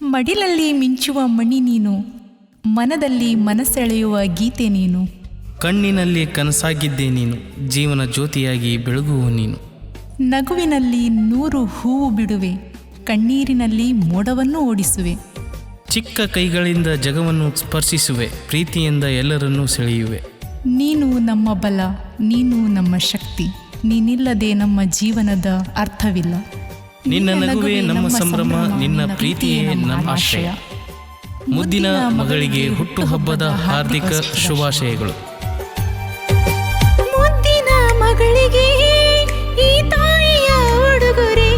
ಮಡಿಲಲ್ಲಿ ಮಿಂಚುವ ಮಣಿ ನೀನು, ಮನದಲ್ಲಿ ಮನಸೆಳೆಯುವ ಗೀತೆ ನೀನು. ಕಣ್ಣಿನಲ್ಲಿ ಕನಸಾಗಿದ್ದೆ ನೀನು, ಜೀವನ ಜ್ಯೋತಿಯಾಗಿ ಬೆಳಗುವ ನೀನು. ನಗುವಿನಲ್ಲಿ 100 ಹೂವು ಬಿಡುವೆ, ಕಣ್ಣೀರಿನಲ್ಲಿ ಮೋಡವನ್ನು ಓಡಿಸುವೆ. ಚಿಕ್ಕ ಕೈಗಳಿಂದ ಜಗವನ್ನು ಸ್ಪರ್ಶಿಸುವೆ, ಪ್ರೀತಿಯಿಂದ ಎಲ್ಲರನ್ನೂ ಸೆಳೆಯುವೆ. ನೀನು ನಮ್ಮ ಬಲ, ನೀನು ನಮ್ಮ ಶಕ್ತಿ, ನೀನಿಲ್ಲದೆ ನಮ್ಮ ಜೀವನದ ಅರ್ಥವಿಲ್ಲ. ನಿನ್ನ ನಗುವೆ ನಮ್ಮ ಸಂಭ್ರಮ, ನಿನ್ನ ಪ್ರೀತಿಯೇ ನಮ್ಮ ಆಶ್ರಯ. ಮುದ್ದಿನ ಮಗಳಿಗೆ ಹುಟ್ಟುಹಬ್ಬದ ಹಾರ್ದಿಕ ಶುಭಾಶಯಗಳು. ಮುದ್ದಿನ ಮಗಳಿಗೆ ಈ ತಾಯಿಯ ಉಡುಗೊರೆ,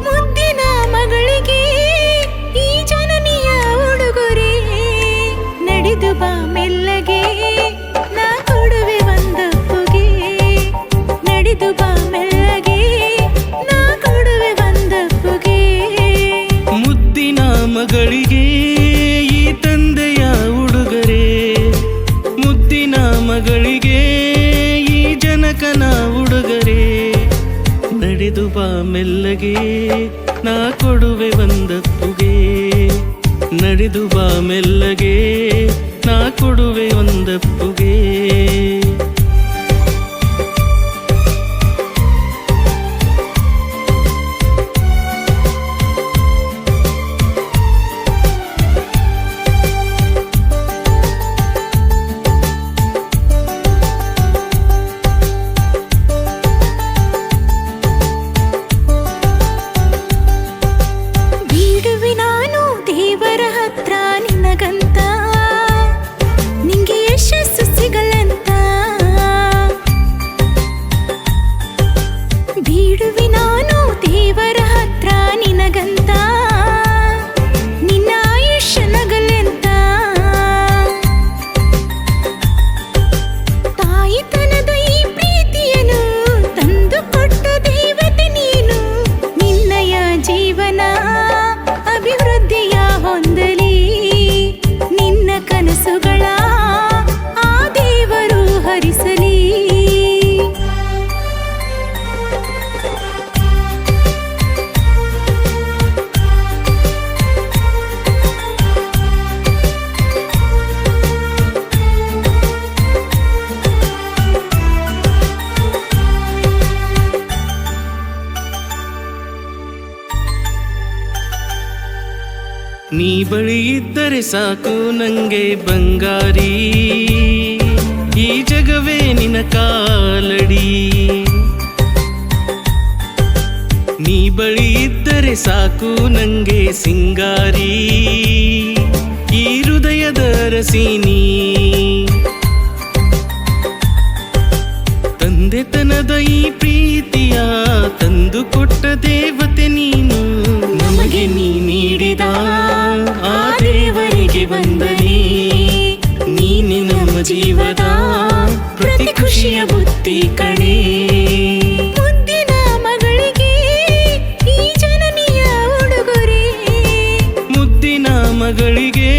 ಮುದ್ದಿನ ಮಗಳಿಗೆ ಈ ಜನನಿಯ ಉಡುಗೊರೆ. ನಡೆದು ಬಾ ಮೆಲ್ಲಗೆ, ನಾ ಕೊಡುವೆ ಒಂದಪ್ಪುಗೆ. ನಡೆದು ಬಾ ಮೆಲ್ಲಗೆ, ನಾ ಕೊಡುವೆ ಒಂದಪ್ಪುಗೆ. ಮುದ್ದಿನ ಮಗಳಿಗೆ ಈ ತಂದೆಯ ಉಡುಗೊರೆ, ಮುದ್ದಿನ ಮಗಳಿಗೆ ಈ ಜನಕನ ಉಡುಗೊರೆ. ನಡೆದು ಬಾ ಮೆಲ್ಲಗೆ, ನಾ ಕೊಡುವೆ ಒಂದಪ್ಪುಗೆ. ನಡೆದು ಬಾ ಮೆಲ್ಲಗೆ, ನಾ ಕೊಡುವೆ ಒಂದಪ್ಪುಗೆ. ಬೀಡುವೆ ನಾನು ದೇವರ ಹತ್ರ ನಿನಗಂತ, ನಿಂಗೆ ಯಶಸ್ಸು ಸಿಗಲಂತ. ಬೀಡುವೆ ನಾನು ದೇವರ ಹತ್ರ ನಿನಗಂತ, ನಿನ್ನ ಆಯುಷ್ಯ ನಗಲೆಂತ. ತಾಯಿತನದ ಈ ಪ್ರೀತಿಯನ್ನು ತಂದು ಕೊಟ್ಟ ದೇವತೆ ನೀನು. ನಿನ್ನಯ ಜೀವನ ಅಭಿವೃದ್ಧಿಯ ಹೊಂದಲಿ, ನಿನ್ನ ಕನಸುಗಳ ಆ ದೇವರು ಹರಿಸಲಿ. ನೀ ಬಳಿ ಇದ್ದರೆ ಸಾಕು ನಂಗೆ ಬಂಗಾರಿ, ಈ ಜಗವೇ ನಿನ್ನ ಕಾಲಡಿ. ನೀ ಬಳಿ ಇದ್ದರೆ ಸಾಕು ನಂಗೆ ಸಿಂಗಾರಿ, ಈ ಹೃದಯದ ರಸಿನಿ. ತಂದೆತನದ ಈ ಪ್ರೀತಿಯ ತಂದು ಕೊಟ್ಟ ದೇವತೆ ನೀನು. ನಮಗೆ ನೀ ನೀಡಿದ ಆ ದೇವರಿಗೆ ವಂದನೆ, ನೀನೆ ನಮ್ಮ ಜೀವದ ಪ್ರತಿ ಖುಷಿಯ ಬುತ್ತಿ ಕಣೆ. ಮುದ್ದಿನ ಮಗಳಿಗೆ ಈ ಜನನಿಯ ಉಡುಗೊರೆ, ಮುದ್ದಿನ ಮಗಳಿಗೆ